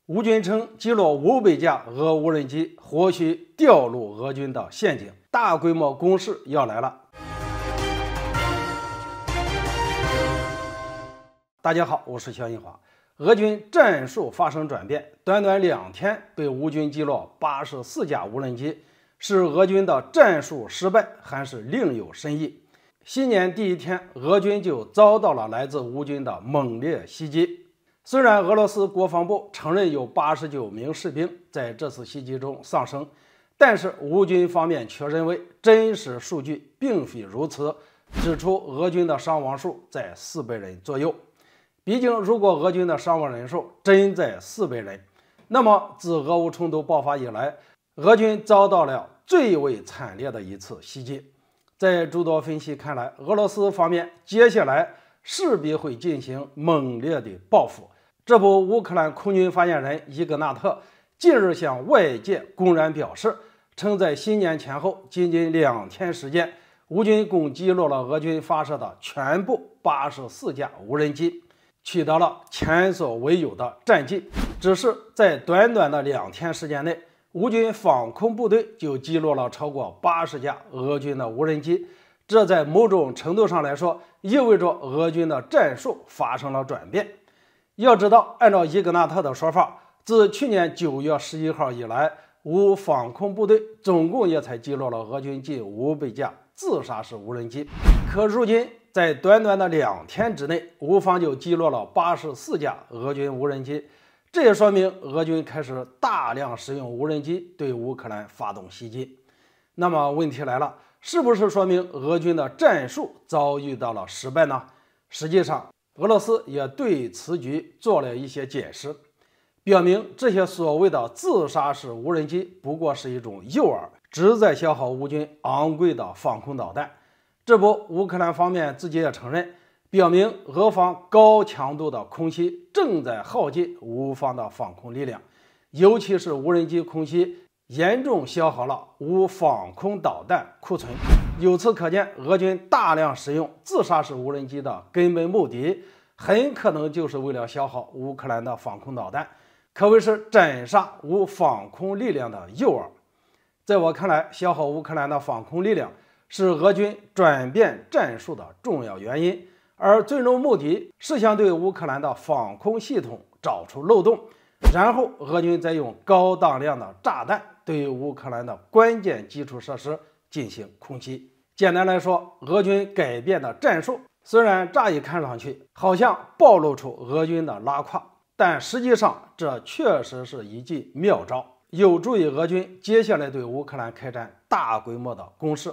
吴军称击落500架俄无人机，或许掉入俄军的陷阱，大规模攻势要来了。大家好，我是肖银华。俄军战术发生转变，短短2天被吴军击落84架无人机，是俄军的战术失败，还是另有深意？新年第一天，俄军就遭到了来自吴军的猛烈袭击。虽然俄罗斯国防部承认有89名士兵在这次袭击中丧生，但是吴军方面却认为真实数据并非如此，指出俄军的伤亡数在400人左右。毕竟，如果俄军的伤亡人数真在400人，那么自俄乌冲突爆发以来，俄军遭到了最为惨烈的一次袭击。在诸多分析看来，俄罗斯方面接下来势必会进行猛烈的报复。这不，乌克兰空军发言人伊格纳特近日向外界公然表示，称在新年前后仅2天时间，吴军共击落了俄军发射的全部84架无人机，取得了前所未有的战绩。只是在短短的2天时间内，吴军防空部队就击落了超过80架俄军的无人机，这在某种程度上来说，意味着俄军的战术发生了转变。要知道，按照伊格纳特的说法，自去年9月11号以来，乌防空部队总共也才击落了俄军近500架自杀式无人机。可如今，在短短的2天之内，乌方就击落了84架俄军无人机，这也说明俄军开始大量使用无人机对乌克兰发动袭击。那么问题来了，是不是说明俄军的战术遭遇到了失败呢？实际上，俄罗斯也对此举做了一些解释，表明这些所谓的自杀式无人机不过是一种诱饵，旨在消耗乌军昂贵的防空导弹。这不，乌克兰方面自己也承认，表明俄方高强度的空袭正在耗尽乌方的防空力量，尤其是无人机空袭严重消耗了乌防空导弹库存。由此可见，俄军大量使用自杀式无人机的根本目的，很可能就是为了消耗乌克兰的防空导弹，可谓是斩杀乌防空力量的诱饵。在我看来，消耗乌克兰的防空力量是俄军转变战术的重要原因，而最终目的是想对乌克兰的防空系统找出漏洞，然后俄军再用高当量的炸弹对乌克兰的关键基础设施进行空袭。简单来说，俄军改变的战术虽然乍一看上去好像暴露出俄军的拉胯，但实际上这确实是一记妙招，有助于俄军接下来对乌克兰开展大规模的攻势。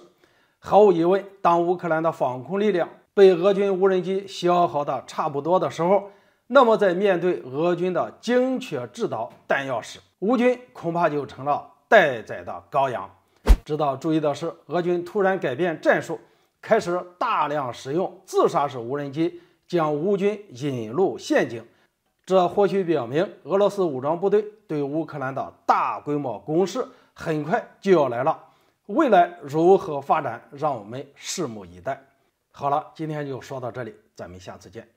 毫无疑问，当乌克兰的防空力量被俄军无人机消耗的差不多的时候，那么在面对俄军的精确制导弹药时，乌军恐怕就成了待宰的羔羊。值得注意的是，俄军突然改变战术，开始大量使用自杀式无人机，将乌军引入陷阱。这或许表明俄罗斯武装部队对乌克兰的大规模攻势很快就要来了。未来如何发展，让我们拭目以待。好了，今天就说到这里，咱们下次见。